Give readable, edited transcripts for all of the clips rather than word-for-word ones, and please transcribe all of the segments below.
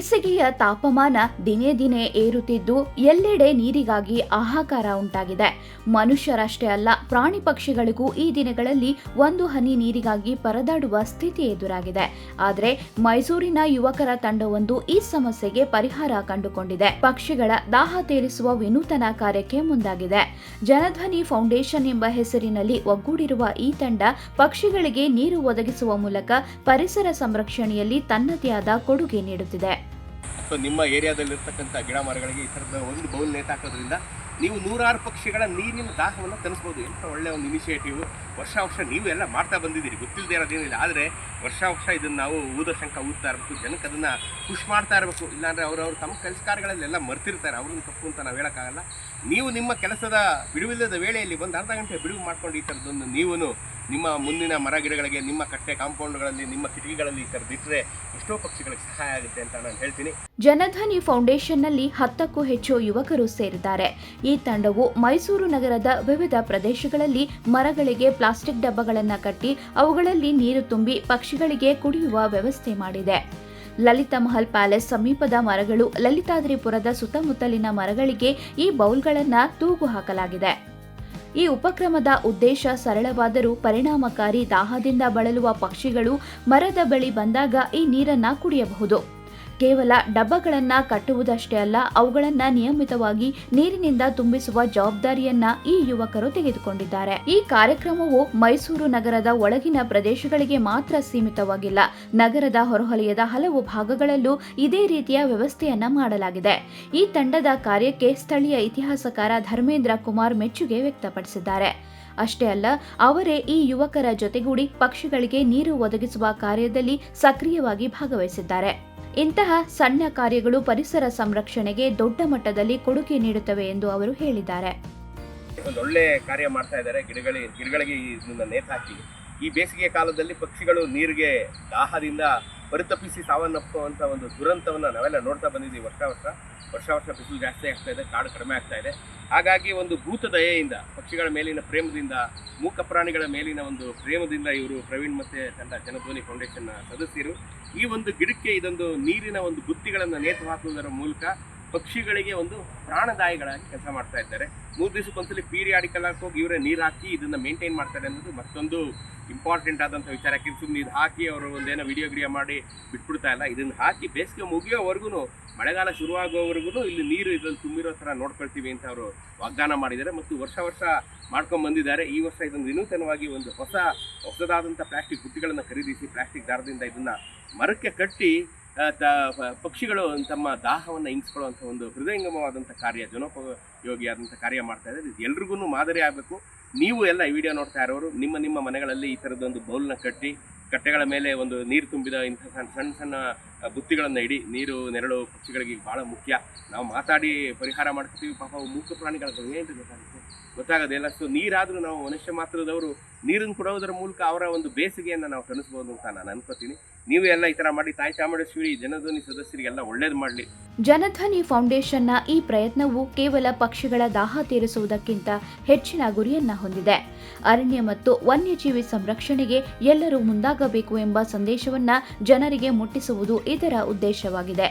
ಬೇಸಿಗೆಯ ತಾಪಮಾನ ದಿನೇ ದಿನೇ ಏರುತ್ತಿದ್ದು ಎಲ್ಲೆಡೆ ನೀರಿಗಾಗಿ ಹಾಹಾಕಾರ ಉಂಟಾಗಿದೆ. ಮನುಷ್ಯರಷ್ಟೇ ಅಲ್ಲ, ಪ್ರಾಣಿ ಪಕ್ಷಿಗಳಿಗೂ ಈ ದಿನಗಳಲ್ಲಿ ಒಂದು ಹನಿ ನೀರಿಗಾಗಿ ಪರದಾಡುವ ಸ್ಥಿತಿ ಎದುರಾಗಿದೆ. ಆದರೆ ಮೈಸೂರಿನ ಯುವಕರ ತಂಡವೊಂದು ಈ ಸಮಸ್ಯೆಗೆ ಪರಿಹಾರ ಕಂಡುಕೊಂಡಿದೆ. ಪಕ್ಷಿಗಳ ದಾಹ ತೀರಿಸುವ ವಿನೂತನ ಕಾರ್ಯಕ್ಕೆ ಮುಂದಾಗಿದೆ. ಜನಧ್ವನಿ ಫೌಂಡೇಶನ್ ಎಂಬ ಹೆಸರಿನಲ್ಲಿ ಒಗ್ಗೂಡಿರುವ ಈ ತಂಡ ಪಕ್ಷಿಗಳಿಗೆ ನೀರು ಒದಗಿಸುವ ಮೂಲಕ ಪರಿಸರ ಸಂರಕ್ಷಣೆಯಲ್ಲಿ ತನ್ನದೇ ಆದ ಕೊಡುಗೆ ನೀಡುತ್ತಿದೆ. ನಿಮ್ಮ ಏರಿಯಾದಲ್ಲಿರ್ತಕ್ಕಂಥ ಗಿಡ ಮರಗಳಿಗೆ ಈ ಥರದ ಒಂದು ಬೌಲ್ ನೇತಾಕೋದ್ರಿಂದ ನೀವು ನೂರಾರು ಪಕ್ಷಿಗಳ ನೀರಿನ ದಾಹವನ್ನು ತನಿಸ್ಬೋದು. ಎಂಥ ಒಳ್ಳೆಯ ಒಂದು ಇನಿಷಿಯೇಟಿವ್. ವರ್ಷ ನೀವು ಎಲ್ಲ ಮಾಡ್ತಾ ಬಂದಿದ್ದೀರಿ, ಗೊತ್ತಿಲ್ಲದೆ ಇರೋದೇನಿಲ್ಲ. ಆದರೆ ವರ್ಷ ಇದನ್ನು ನಾವು ಊದಶಂಕ ಊದ್ತಾ ಇರಬೇಕು, ಜನಕ್ಕೆ ಅದನ್ನು ಖುಷಿ ಮಾಡ್ತಾ ಇರಬೇಕು. ಇಲ್ಲಾಂದರೆ ಅವರು ತಮ್ಮ ಕೆಲಸ ಕಾರ್ಯಗಳಲ್ಲೆಲ್ಲ ಮರ್ತಿರ್ತಾರೆ, ಅವ್ರನ್ನ ತಪ್ಪು ಅಂತ ನಾವು ಹೇಳೋಕ್ಕಾಗಲ್ಲ. ನೀವು ನಿಮ್ಮ ಕೆಲಸದ ಬಿಡುವಿಲ್ಲದ ವೇಳೆಯಲ್ಲಿ ಒಂದು ಅರ್ಧ ಗಂಟೆ ಬಿಡುವು ಮಾಡ್ಕೊಂಡು ಈ ಥರದೊಂದು ನೀವು ನಿಮ್ಮ ಮುಂದಿನ ಮರ ಗಿಡಗಳಿಗೆ, ನಿಮ್ಮ ಕಟ್ಟೆ ಕಾಂಪೌಂಡ್ಗಳಲ್ಲಿ, ನಿಮ್ಮ ಕಿಟಕಿಗಳಲ್ಲಿ ಈ ಥರದ್ದು ಇಟ್ಟರೆ ಎಷ್ಟೋ ಪಕ್ಷಿಗಳಿಗೆ ಸಹಾಯ ಆಗುತ್ತೆ ಅಂತ ನಾನು ಹೇಳ್ತೀನಿ. ಜನಧ್ವನಿ ಫೌಂಡೇಶನ್ನಲ್ಲಿ 10ಕ್ಕೂ ಹೆಚ್ಚು ಯುವಕರು ಸೇರಿದ್ದಾರೆ. ಈ ತಂಡವು ಮೈಸೂರು ನಗರದ ವಿವಿಧ ಪ್ರದೇಶಗಳಲ್ಲಿ ಮರಗಳಿಗೆ ಪ್ಲಾಸ್ಟಿಕ್ ಡಬ್ಬಗಳನ್ನು ಕಟ್ಟಿ ಅವುಗಳಲ್ಲಿ ನೀರು ತುಂಬಿ ಪಕ್ಷಿಗಳಿಗೆ ಕುಡಿಯುವ ವ್ಯವಸ್ಥೆ ಮಾಡಿದೆ. ಲಲಿತಾ ಮಹಲ್ ಪ್ಯಾಲೇಸ್ ಸಮೀಪದ ಮರಗಳು, ಲಲಿತಾದ್ರಿಪುರದ ಸುತ್ತಮುತ್ತಲಿನ ಮರಗಳಿಗೆ ಈ ಬೌಲ್ಗಳನ್ನು ತೂಗು ಹಾಕಲಾಗಿದೆ. ಈ ಉಪಕ್ರಮದ ಉದ್ದೇಶ ಸರಳವಾದರೂ ಪರಿಣಾಮಕಾರಿ. ದಾಹದಿಂದ ಬಳಲುವ ಪಕ್ಷಿಗಳು ಮರದ ಬಳಿ ಬಂದಾಗ ಈ ನೀರನ್ನು ಕುಡಿಯಬಹುದು. ಕೇವಲ ಡಬ್ಬಗಳನ್ನು ಕಟ್ಟುವುದಷ್ಟೇ ಅಲ್ಲ, ಅವುಗಳನ್ನು ನಿಯಮಿತವಾಗಿ ನೀರಿನಿಂದ ತುಂಬಿಸುವ ಜವಾಬ್ದಾರಿಯನ್ನ ಈ ಯುವಕರು ತೆಗೆದುಕೊಂಡಿದ್ದಾರೆ. ಈ ಕಾರ್ಯಕ್ರಮವು ಮೈಸೂರು ನಗರದ ಒಳಗಿನ ಪ್ರದೇಶಗಳಿಗೆ ಮಾತ್ರ ಸೀಮಿತವಾಗಿಲ್ಲ. ನಗರದ ಹೊರವಲಯದ ಹಲವು ಭಾಗಗಳಲ್ಲೂ ಇದೇ ರೀತಿಯ ವ್ಯವಸ್ಥೆಯನ್ನ ಮಾಡಲಾಗಿದೆ. ಈ ತಂಡದ ಕಾರ್ಯಕ್ಕೆ ಸ್ಥಳೀಯ ಇತಿಹಾಸಕಾರ ಧರ್ಮೇಂದ್ರ ಕುಮಾರ್ ಮೆಚ್ಚುಗೆ ವ್ಯಕ್ತಪಡಿಸಿದ್ದಾರೆ. ಅಷ್ಟೇ ಅಲ್ಲ, ಅವರೇ ಈ ಯುವಕರ ಜೊತೆಗೂಡಿ ಪಕ್ಷಿಗಳಿಗೆ ನೀರು ಒದಗಿಸುವ ಕಾರ್ಯದಲ್ಲಿ ಸಕ್ರಿಯವಾಗಿ ಭಾಗವಹಿಸಿದ್ದಾರೆ. ಇಂತಹ ಸಣ್ಣ ಕಾರ್ಯಗಳು ಪರಿಸರ ಸಂರಕ್ಷಣೆಗೆ ದೊಡ್ಡ ಮಟ್ಟದಲ್ಲಿ ಕೊಡುಗೆ ನೀಡುತ್ತವೆ ಎಂದು ಅವರು ಹೇಳಿದ್ದಾರೆ. ಒಂದು ಒಳ್ಳೆ ಕಾರ್ಯ ಮಾಡ್ತಾ ಇದ್ದಾರೆ. ಗಿಡಗಳಿಗೆ ಇದನ್ನ ನೇತಾಕಿ ಈ ಬೇಸಿಗೆ ಕಾಲದಲ್ಲಿ ಪಕ್ಷಿಗಳು ನೀರಿಗೆ ದಾಹದಿಂದ ಪರಿತಪಿಸಿ ಸಾವನ್ನಪ್ಪುವಂಥ ಒಂದು ದುರಂತವನ್ನು ನಾವೆಲ್ಲ ನೋಡ್ತಾ ಬಂದಿದ್ದೀವಿ. ವರ್ಷ ಬಿಸಿಲು ಜಾಸ್ತಿ ಆಗ್ತಾ ಇದೆ, ಕಾಡು ಕಡಿಮೆ ಆಗ್ತಾ ಇದೆ. ಹಾಗಾಗಿ ಒಂದು ಭೂತ ದಯೆಯಿಂದ, ಪಕ್ಷಿಗಳ ಮೇಲಿನ ಪ್ರೇಮದಿಂದ, ಮೂಕ ಪ್ರಾಣಿಗಳ ಮೇಲಿನ ಒಂದು ಪ್ರೇಮದಿಂದ ಇವರು ಪ್ರವೀಣ್ ಮತ್ತು ತಂಡ ಜನಧ್ವನಿ ಫೌಂಡೇಶನ್ನ ಸದಸ್ಯರು ಈ ಒಂದು ಗಿಡಕ್ಕೆ ಇದೊಂದು ನೀರಿನ ಒಂದು ಬುತ್ತಿಗಳನ್ನು ನೇತು ಹಾಕುವುದರ ಮೂಲಕ ಪಕ್ಷಿಗಳಿಗೆ ಒಂದು ಪ್ರಾಣದಾಯಿಗಳಾಗಿ ಕೆಲಸ ಮಾಡ್ತಾ ಇದ್ದಾರೆ. 3 ದಿವಸಕ್ಕೊಂದ್ಸಲಿ ಪೀರಿಯಾಡಿಕಲ್ ಆಗಿ ಹೋಗಿ ಇವರೇ ನೀರು ಹಾಕಿ ಇದನ್ನು ಮೇಂಟೈನ್ ಮಾಡ್ತಾರೆ ಅನ್ನೋದು ಮತ್ತೊಂದು ಇಂಪಾರ್ಟೆಂಟ್ ಆದಂಥ ವಿಚಾರ. ಸುಮ್ಮನೆ ನೀರು ಹಾಕಿ ಅವರು ಒಂದೇನೋ ವಿಡಿಯೋ ಮಾಡಿ ಬಿಟ್ಬಿಡ್ತಾ ಇಲ್ಲ. ಇದನ್ನು ಹಾಕಿ ಬೇಸಿಗೆ ಮುಗಿಯೋವರೆಗೂ, ಮಳೆಗಾಲ ಶುರುವಾಗೋವರೆಗೂ ಇಲ್ಲಿ ನೀರು ಇದರಲ್ಲಿ ತುಂಬಿರೋ ಥರ ನೋಡ್ಕೊಳ್ತೀವಿ ಅಂತ ಅವರು ವಾಗ್ದಾನ ಮಾಡಿದ್ದಾರೆ ಮತ್ತು ವರ್ಷ ಮಾಡ್ಕೊಂಡು ಬಂದಿದ್ದಾರೆ. ಈ ವರ್ಷ ಇದನ್ನು ವಿನೂತನವಾಗಿ ಒಂದು ಹೊಸದಾದಂಥ ಪ್ಲಾಸ್ಟಿಕ್ ಬುಟ್ಟಿಗಳನ್ನು ಖರೀದಿಸಿ ಪ್ಲಾಸ್ಟಿಕ್ ದಾರದಿಂದ ಇದನ್ನು ಮರಕ್ಕೆ ಕಟ್ಟಿ ಪಕ್ಷಿಗಳು ತಮ್ಮ ದಾಹವನ್ನು ಇಂಗಿಸ್ಕೊಳ್ಳುವಂಥ ಒಂದು ಹೃದಯಂಗಮವಾದಂಥ ಕಾರ್ಯ, ಜನೋಪಯೋಗಿಯಾದಂಥ ಕಾರ್ಯ ಮಾಡ್ತಾ ಇದ್ದಾರೆ. ಇದು ಎಲ್ರಿಗೂ ಮಾದರಿ ಆಗಬೇಕು. ನೀವು ಎಲ್ಲ ಈ ವಿಡಿಯೋ ನೋಡ್ತಾ ಇರೋರು ನಿಮ್ಮ ಮನೆಗಳಲ್ಲಿ ಈ ಥರದ್ದೊಂದು ಬೌಲ್ನ ಕಟ್ಟಿ ಕಟ್ಟೆಗಳ ಮೇಲೆ ಒಂದು ನೀರು ತುಂಬಿದ ಇಂಥ ಸಣ್ಣ ಬುತ್ತಿಗಳನ್ನು ಇಡಿ. ನೀರು ನೆರಳು ಪಕ್ಷಿಗಳಿಗೆ ಭಾಳ ಮುಖ್ಯ. ನಾವು ಮಾತಾಡಿ ಪರಿಹಾರ ಮಾಡ್ತೀವಿ, ಪಾಪ ಮೂಕ ಪ್ರಾಣಿಗಳು ಏನು ಗೊತ್ತಾಗೋದಿಲ್ಲ. ಸೊ ನೀರಾದರೂ ನಾವು ಮನುಷ್ಯ ಮಾತ್ರದವರು ನೀರನ್ನು ಕೊಡೋದರ ಮೂಲಕ ಅವರ ಒಂದು ಬೇಸಿಗೆಯನ್ನು ನಾವು ತಣಿಸ್ಬೋದು ಅಂತ ನಾನು ಅನ್ಕೋತೀನಿ. ನೀವು ಎಲ್ಲ ಈ ಥರ ಮಾಡಿ ತಾಯಿ ಚಾಮುಂಡೇಶ್ವರಿ ಜನಧ್ವನಿ ಸದಸ್ಯರಿಗೆಲ್ಲ ಒಳ್ಳೇದು ಮಾಡಲಿ. ಜನಧ್ವನಿ ಫೌಂಡೇಶನ್ನ ಈ ಪ್ರಯತ್ನವು ಕೇವಲ ಪಕ್ಷಿಗಳ ದಾಹ ತೀರಿಸುವುದಕ್ಕಿಂತ ಹೆಚ್ಚಿನ ಗುರಿಯನ್ನ ಹೊಂದಿದೆ. ಅರಣ್ಯ ಮತ್ತು ವನ್ಯಜೀವಿ ಸಂರಕ್ಷಣೆಗೆ ಎಲ್ಲರೂ ಮುಂದಾಗಬೇಕು ಎಂಬ ಸಂದೇಶವನ್ನ ಜನರಿಗೆ ಮುಟ್ಟಿಸುವುದು ಇದರ ಉದ್ದೇಶವಾಗಿದೆ.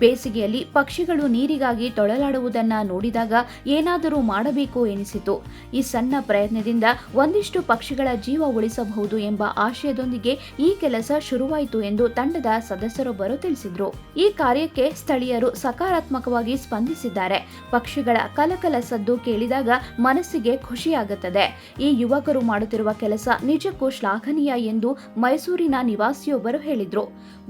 ಬೇಸಿಗೆಯಲ್ಲಿ ಪಕ್ಷಿಗಳು ನೀರಿಗಾಗಿ ತೊಳಲಾಡುವುದನ್ನು ನೋಡಿದಾಗ ಏನಾದರೂ ಮಾಡಬೇಕು ಎನಿಸಿತು. ಈ ಸಣ್ಣ ಪ್ರಯತ್ನದಿಂದ ಒಂದಿಷ್ಟು ಪಕ್ಷಿಗಳ ಜೀವ ಉಳಿಸಬಹುದು ಎಂಬ ಆಶಯದೊಂದಿಗೆ ಈ ಕೆಲಸ ಶುರುವಾಯಿತು ಎಂದು ತಂಡದ ಸದಸ್ಯರೊಬ್ಬರು ತಿಳಿಸಿದರು. ಈ ಕಾರ್ಯಕ್ಕೆ ಸ್ಥಳೀಯರು ಸಕಾರಾತ್ಮಕವಾಗಿ ಸ್ಪಂದಿಸಿದ್ದಾರೆ. ಪಕ್ಷಿಗಳ ಕಲಕಲ ಸದ್ದು ಕೇಳಿದಾಗ ಮನಸ್ಸಿಗೆ ಖುಷಿಯಾಗುತ್ತದೆ. ಈ ಯುವಕರು ಮಾಡುತ್ತಿರುವ ಕೆಲಸ ನಿಜಕ್ಕೂ ಶ್ಲಾಘನೀಯ ಎಂದು ಮೈಸೂರಿನ ನಿವಾಸಿಯೊಬ್ಬರು ಹೇಳಿದರು.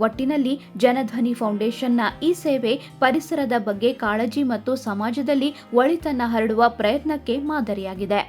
ಒಟ್ಟಿನಲ್ಲಿ ಜನಧ್ವನಿ ಫೌಂಡೇಶನ್ನ ಈ ಸೇವೆ ಪರಿಸರದ ಬಗ್ಗೆ ಕಾಳಜಿ ಮತ್ತು ಸಮಾಜದಲ್ಲಿ ಒಳಿತನ್ನ ಹರಡುವ ಪ್ರಯತ್ನಕ್ಕೆ ಮಾದರಿಯಾಗಿದೆ.